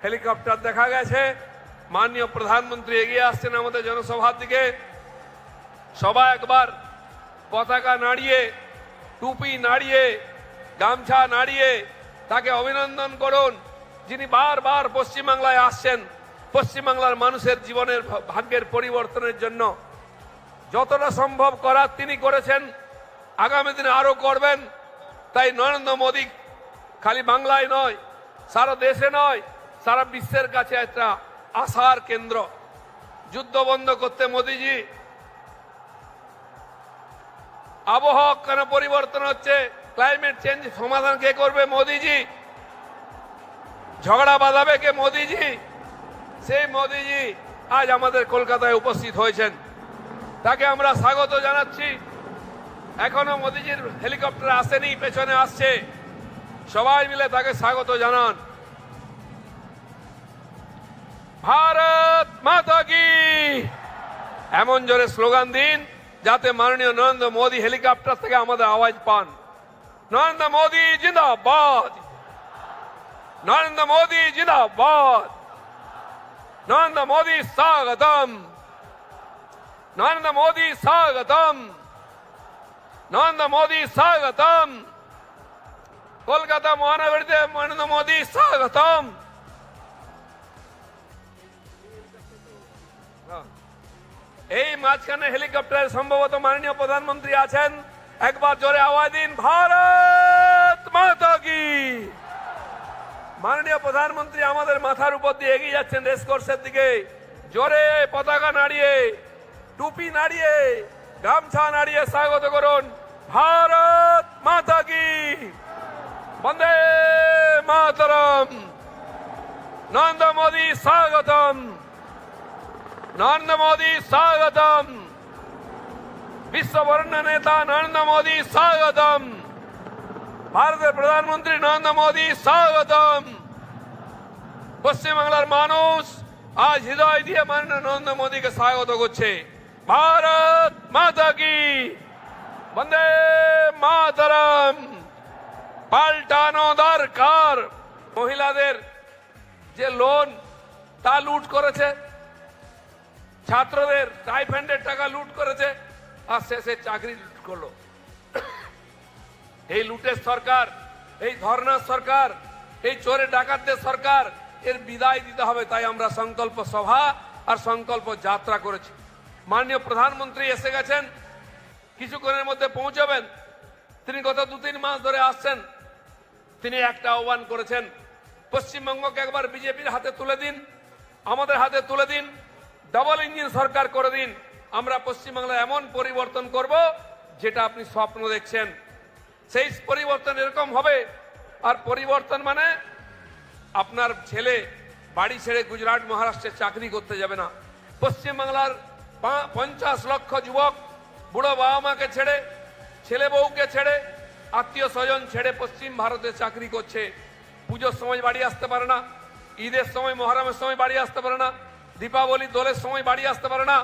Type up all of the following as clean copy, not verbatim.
Helicopter দেখা গেছে। মাননীয় প্রধানমন্ত্রী এগিয়ে আসছেন আমাদের জনসভার দিকে। সবাই একবার পতাকা নাড়িয়ে, টুপি নাড়িয়ে, গামছা নাড়িয়ে তাকে অভিনন্দন করুন, যিনি বারবার পশ্চিমবাংলায় আসছেন পশ্চিমবাংলার মানুষের জীবনের ভাগ্যের পরিবর্তনের জন্য। যতটা সম্ভব করার তিনি করেছেন, আগামী দিনে আরো করবেন। তাই নরেন্দ্র মোদী খালি বাংলায় নয়, সারা দেশে নয়, সারা বিশ্বের কাছে একটা আশার কেন্দ্র। যুদ্ধ বন্ধ করতে মোদীজি, আবহাওয়া কেন পরিবর্তন হচ্ছে, ক্লাইমেট চেঞ্জ সমাধান কে করবে? মোদীজি। ঝগড়া বাঁধাবে কে? মোদীজি। সেই মোদীজি আজ আমাদের কলকাতায় উপস্থিত হয়েছেন, তাকে আমরা স্বাগত জানাচ্ছি। এখনো মোদীজির হেলিকপ্টার আসেনি, পেছনে আসছে। সবাই মিলে তাকে স্বাগত জানান। ভারত মাতা কি, এমন জোরে স্লোগান দিন যাতে মাননীয় নরেন্দ্র মোদী হেলিকপ্টার থেকে আমাদের আওয়াজ পান। নরেন্দ্র মোদী জিন্দাবাদ, নরেন্দ্র মোদী জিন্দাবাদ, নরেন্দ্র মোদী স্বাগতম, নরেন্দ্র মোদী স্বাগতম, নরেন্দ্র মোদী স্বাগতম, কলকাতা মহানগরীতে নরেন্দ্র মোদী স্বাগতম। এই মাঝখানে হেলিকপ্টারে সম্ভবত মাননীয় প্রধানমন্ত্রী আছেন। একবার জোরে আওয়াজ দিন, ভারত মাতা কি। মাননীয় প্রধানমন্ত্রী আমাদের মাথার উপর দিয়ে এগিয়ে যাচ্ছেন রেসকোর্সের দিকে। জোরে পতাকা নাড়িয়ে, টুপি নাড়িয়ে, গামছা নাড়িয়ে স্বাগত করুন। ভারত মাতা কি, বন্দে মাতরম, নরেন্দ্র মোদী স্বাগতম, নরেন্দ্র মোদী স্বাগতম, বিশ্ববরণ্য নেতা নরেন্দ্র মোদী স্বাগতম, ভারতের প্রধানমন্ত্রী নরেন্দ্র মোদী স্বাগতম। পশ্চিমবাংলার মানুষ আজ হৃদয় দিয়ে মাননীয় নরেন্দ্র মোদীকে স্বাগত করছে। ভারত মাতা কি, বন্দে মাতরম। পাল্টানো দরকার। মহিলাদের যে লোন তা লুট করেছে, ছাত্রদের স্টাইপেন্ডের টাকা লুট করেছে, আর শেষে চাকরি লুট করলো। এই লুটের সরকার, এই ধর্নার সরকার, এই চোরে ডাকাতদের সরকার, এর বিদায় দিতে হবে। তাই আমরা সংকল্প সভা আর সংকল্প যাত্রা করেছি। মাননীয় প্রধানমন্ত্রী এসে গেছেন, কিছুক্ষণের মধ্যে পৌঁছবেন। তিনি গত 2-3 মাস ধরে আসছেন। তিনি একটা আহ্বান করেছেন, পশ্চিমবঙ্গকে একবার বিজেপির হাতে তুলে দিন, আমাদের হাতে তুলে দিন, ডাবল ইঞ্জিন সরকার করে দিন। আমরা পশ্চিমবাংলায় এমন পরিবর্তন করব যেটা আপনি স্বপ্ন দেখছেন। সেই পরিবর্তন এরকম হবে। আর পরিবর্তন মানে আপনার ছেলে বাড়ি ছেড়ে গুজরাট মহারাষ্ট্রে চাকরি করতে যাবে না। পশ্চিমবাংলার 50 লক্ষ যুবক বুড়ো বাবা মাকে ছেড়ে, ছেলে বউকে ছেড়ে, আত্মীয় স্বজন ছেড়ে পশ্চিম ভারতে চাকরি করছে। পুজোর সময় বাড়ি আসতে পারে না, ঈদের সময় মহরমের সময় বাড়ি আসতে পারে না, দীপাবলি দোলের সময় বাড়ি আসতে পারে না।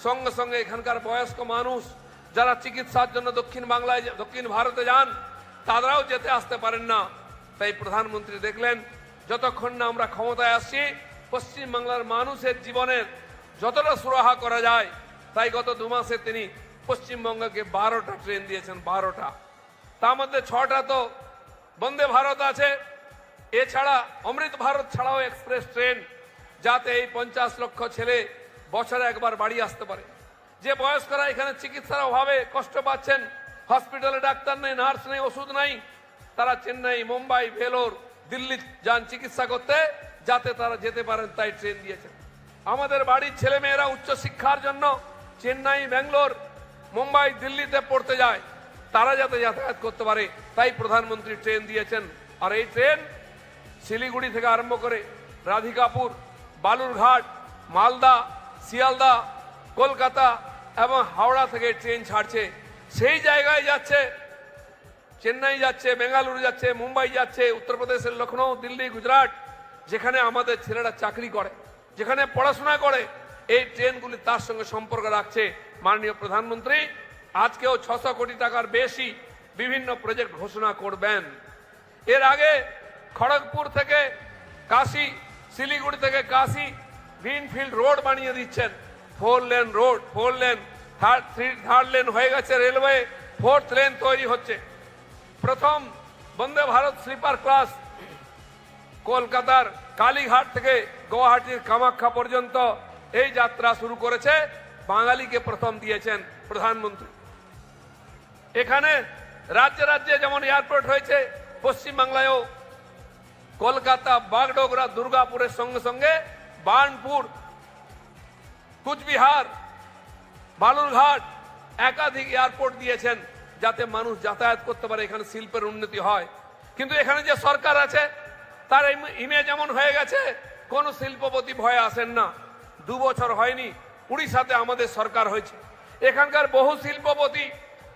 সঙ্গে সঙ্গে এখানকার বয়স্ক মানুষ যারা চিকিৎসার জন্য দক্ষিণ বাংলায়, দক্ষিণ ভারতে যান, তারাও যেতে আসতে পারেন না। তাই প্রধানমন্ত্রী দেখলেন, যতক্ষণ না আমরা ক্ষমতায় আসছি পশ্চিম বাংলার মানুষের জীবনের যতটা সুরাহা করা যায়। তাই গত 2 মাসে তিনি পশ্চিমবঙ্গকে 12টা ট্রেন দিয়েছেন। 12টা, তার মধ্যে 6টা তো বন্দে ভারত আছে। এছাড়া অমৃত ভারত ছাড়াও এক্সপ্রেস ট্রেন, যাতে এই 50 লক্ষ ছেলে বছরে একবার বাড়ি আসতে পারে। যে বয়স্করা এখানে চিকিৎসার অভাবে কষ্ট পাচ্ছেন, হসপিটালে ডাক্তার নেই, নার্স নেই, ওষুধ নাই, তারা চেন্নাই, মুম্বাই, ভেলোর, দিল্লি যান চিকিৎসা করতে, যাতে তারা যেতে পারেন, তাই ট্রেন দিয়েছেন। আমাদের বাড়ির ছেলে মেয়েরা উচ্চ শিক্ষার জন্য চেন্নাই, ব্যাঙ্গালোর, মুম্বাই, দিল্লিতে পড়তে যায়, তারা যাতে যাতায়াত করতে পারে, তাই প্রধানমন্ত্রী ট্রেন দিয়েছেন। আর এই ট্রেন শিলিগুড়ি থেকে আরম্ভ করে রাধিকাপুর, বালুরঘাট, মালদা, শিয়ালদা, কলকাতা এবং হাওড়া থেকে ট্রেন ছাড়ছে। সেই জায়গায় যাচ্ছে, চেন্নাই যাচ্ছে, বেঙ্গালুরু যাচ্ছে, মুম্বাই যাচ্ছে, উত্তরপ্রদেশের লখনৌ, দিল্লি, গুজরাট, যেখানে আমাদের ছেলেরা চাকরি করে, যেখানে পড়াশোনা করে, এই ট্রেনগুলি তার সঙ্গে সম্পর্ক রাখছে। মাননীয় প্রধানমন্ত্রী আজকেও 600 কোটি টাকার বেশি বিভিন্ন প্রজেক্ট ঘোষণা করবেন। এর আগে খড়গপুর থেকে কাশী শিলিগুড়ি থেকে কাশি গ্রিনফিল্ড রোড বানিয়ে দিচ্ছেন, 4 lane road, 4 lane, third lane হয়ে গেছে, রেলওয়ে 4th লেন তৈরি হচ্ছে। প্রথম বন্দে ভারত স্লিপার ক্লাস কলকাতার কালীঘাট থেকে গুয়াহাটির কামাখ্যা পর্যন্ত এই যাত্রা শুরু করেছে, বাঙালিকে প্রথম দিয়েছেন প্রধানমন্ত্রী। এখানে রাজ্যে রাজ্যে যেমন এয়ারপোর্ট হয়েছে, পশ্চিমবাংলায়ও কলকাতা, বাগডোগরা, দুর্গাপুরের সঙ্গে সঙ্গে বার্নপুর, কুচবিহার, বালুরঘাট একাধিক এয়ারপোর্ট দিয়েছেন যাতে মানুষ যাতায়াত করতে পারে, এখানে শিল্পের উন্নতি হয়। কিন্তু এখানে যে সরকার আছে তার ইমেজ এমন হয়ে গেছে, কোন শিল্পপতি ভয়ে আসেন না। 2 বছর হয়নি উড়িষ্যাতে আমাদের সরকার হয়েছে, এখানকার বহু শিল্পপতি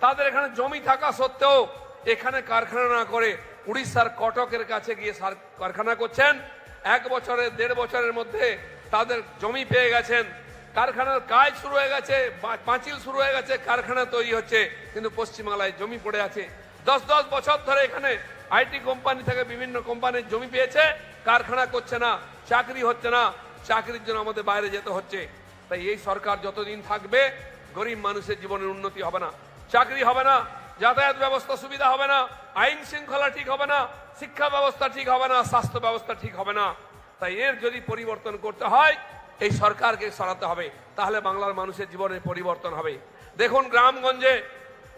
তাদের এখানে জমি থাকা সত্ত্বেও এখানে কারখানা না করে উড়িষ্যার কটকের কাছে গিয়ে কারখানা করছেন। 1 বছরের 1.5 বছরের মধ্যে তাদের জমি পেয়ে গেছেন, কারখানার কাজ শুরু হয়ে গেছে, পাঁচিল শুরু হয়ে গেছে, কারখানা তৈরি হচ্ছে, কিন্তু পশ্চিমবাংলায় জমি পড়ে আছে। 10 বছর ধরে এখানে আইটি কোম্পানি থেকে বিভিন্ন কোম্পানির জমি পেয়েছে, কারখানা করছে না, চাকরি হচ্ছে না, চাকরির জন্য আমাদের বাইরে যেতে হচ্ছে। তাই এই সরকার যতদিন থাকবে গরিব মানুষের জীবনের উন্নতি হবে না, চাকরি হবে না, যাতায়াত ব্যবস্থা সুবিধা হবে না, আইন শৃঙ্খলা ঠিক হবে না, শিক্ষা ব্যবস্থা ঠিক হবে না, স্বাস্থ্য ব্যবস্থা ঠিক হবে না। তাই এর যদি পরিবর্তন করতে হয় এই সরকারকে সরাতে হবে, তাহলে বাংলার মানুষের জীবনে পরিবর্তন হবে। দেখুন গ্রামগঞ্জে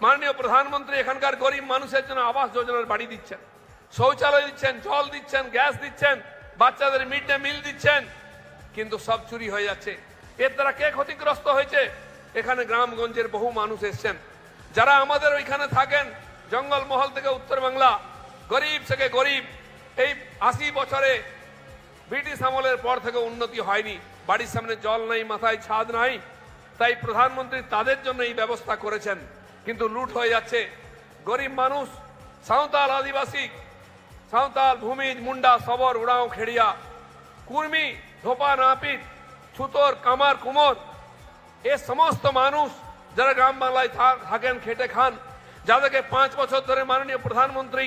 মাননীয় প্রধানমন্ত্রী এখানকার গরিব মানুষের জন্য আবাস যোজনার বাড়ি দিচ্ছেন, শৌচালয় দিচ্ছেন, জল দিচ্ছেন, গ্যাস দিচ্ছেন, বাচ্চাদের মিড ডে মিল দিচ্ছেন, কিন্তু সব চুরি হয়ে যাচ্ছে। এর দ্বারা কে ক্ষতিগ্রস্ত হয়েছে? এখানে গ্রামগঞ্জের বহু মানুষ এসছেন যারা আমাদের ওইখানে থাকেন, জঙ্গলমহল থেকে উত্তর বাংলা, গরিব থেকে গরিব। এই 80 বছরে ব্রিটিশ আমলের পর থেকে উন্নতি হয়নি, বাড়ির সামনে জল নাই, মাথায় ছাদ নাই। তাই প্রধানমন্ত্রী তাদের জন্য এই ব্যবস্থা করেছেন, কিন্তু লুট হয়ে যাচ্ছে। গরিব মানুষ, সাঁওতাল আদিবাসী, সাঁওতাল, ভূমিজ, মুন্ডা, সবর, উড়াও, খেড়িয়া, কুর্মি, ধোপা, নাপিত, ছুতর, কামার, কুমোর, এ সমস্ত মানুষ যারা গ্রাম বাংলায় থাকেন, খেটে খান, যাদেরকে 5 বছর ধরে মাননীয় প্রধানমন্ত্রী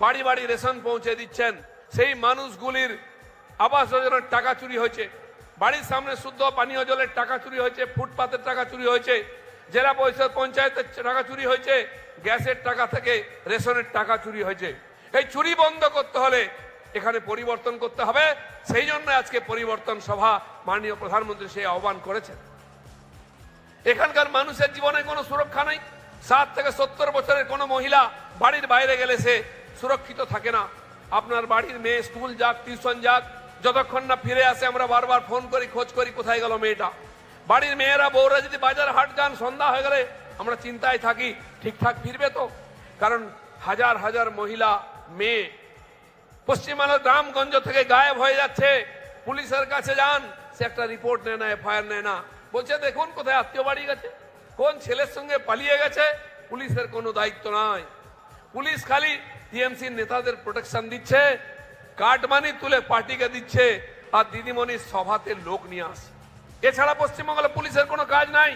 বাড়ি বাড়ি রেশন পৌঁছে দিচ্ছেন, সেই মানুষগুলির আবাস যোজনার টাকা চুরি হয়েছে, বাড়ির সামনে শুদ্ধ পানীয় জলের টাকা চুরি হয়েছে, ফুটপাতের টাকা চুরি হয়েছে, জেলা পরিষদ পঞ্চায়েতের টাকা চুরি হয়েছে, গ্যাসের টাকা থেকে রেশনের টাকা চুরি হয়েছে। এই চুরি বন্ধ করতে হলে এখানে পরিবর্তন করতে হবে। সেই জন্য আজকে পরিবর্তন সভা মাননীয় প্রধানমন্ত্রী সেই আহ্বান করেছেন। এখানকার মানুষের জীবনে কোনো সুরক্ষা নেই। 60 থেকে 70 বছরের কোনো মহিলা বাড়ির বাইরে গেলে সে সুরক্ষিত থাকে না। আপনার বাড়ির মেয়ে স্কুল যাক, টিউশন যাক, যতক্ষণ না ফিরে আসে আমরা বারবার ফোন করি, খোঁজ করি কোথায় গেল মেয়েটা। বাড়ির মেয়েরা, বউরা যদি বাজার হাট যান, সন্ধ্যা হয়ে গেলে আমরা চিন্তায় থাকি ঠিকঠাক ফিরবে তো। কারণ হাজার হাজার মহিলা, মেয়ে পশ্চিমবাংলার গ্রামগঞ্জ থেকে গায়েব হয়ে যাচ্ছে। পুলিশের কাছে যান, সে একটা রিপোর্ট নেয় না, এফআইআর নেয় না, বলছে দেখুন কোথায় আত্মীয় বাড়ি গেছে, কোন ছেলের সঙ্গে পালিয়ে গেছে, পুলিশের কোনো দায়িত্ব নাই। পুলিশ খালি টিএমসির নেতাদের প্রোটেকশন দিচ্ছে, কাটমানি তুলে পার্টিকে দিচ্ছে, আর দিদিমণির সভাতে লোক নিয়ে আসে। এছাড়া পশ্চিমবঙ্গে পুলিশের কোনো কাজ নাই।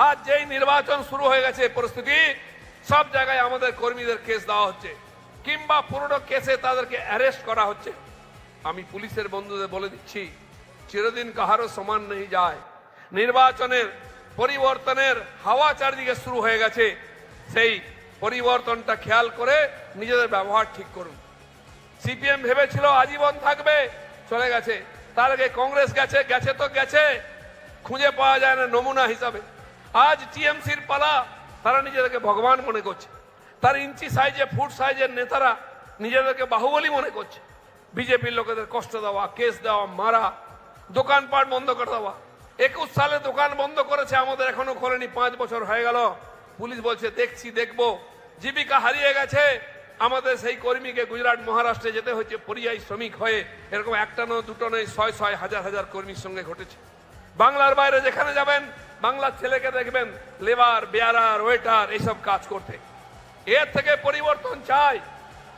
আজ যেই নির্বাচন শুরু হয়ে গেছে পরিস্থিতি, সব জায়গায় আমাদের কর্মীদের কেস দেওয়া হচ্ছে, কিংবা পুরোনো কেসে তাদেরকে অ্যারেস্ট করা হচ্ছে। আমি পুলিশের বন্ধুদের বলে দিচ্ছি, চিরদিন কাহারও সমান নেই যায়। নির্বাচনের পরিবর্তনের হাওয়া চারদিকে শুরু হয়ে গেছে, সেই পরিবর্তনটা খেয়াল করে নিজেদের ব্যবহার ঠিক করুন। সিপিএম ভেবেছিল আজীবন থাকবে, চলে গেছে। তার আগে কংগ্রেস গেছে, গেছে তো গেছে, খুঁজে পাওয়া যায় না নমুনা হিসাবে। আজ টিএমসির পালা, তারা নিজেদেরকে ভগবান মনে করছে। তার ইঞ্চি সাইজে, ফুট সাইজের নেতারা নিজেদেরকে বাহুবলী মনে করছে। বিজেপির লোকেদের কষ্ট দেওয়া, কেস দেওয়া, মারা, দোকানপাট বন্ধ করে দেওয়া। 21 সালে দোকান বন্ধ করেছে, আমাদের এখনো খোলেনি, 5 বছর হয়ে গেল। পুলিশ বলছে দেখছি, দেখবো। জীবিকা হারিয়ে গেছে আমাদের সেই কর্মীকে গুজরাট, মহারাষ্ট্রে যেতে হচ্ছে পরিযায়ী শ্রমিক হয়ে। এরকম একটা নয়, দুটো নয়, 6 হাজার হাজার কর্মীর সঙ্গে ঘটেছে। বাংলার বাইরে যেখানে যাবেন, বাংলার ছেলেকে দেখবেন লেবার, বেয়ারার, ওয়েটার এইসব কাজ করতে। এর থেকে পরিবর্তন চাই,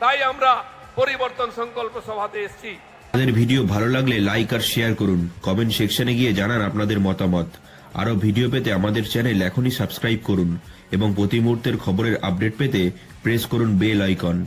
তাই আমরা পরিবর্তন সংকল্প সভাতে এসেছি। আমাদের ভিডিও ভালো লাগলে লাইক আর শেয়ার করুন, কমেন্ট সেকশনে গিয়ে জানান আপনাদের মতামত। আরো ভিডিও পেতে আমাদের চ্যানেল এখনই সাবস্ক্রাইব করুন এবং প্রতি মুহূর্তের খবরের আপডেট পেতে প্রেস করুন বেল আইকন।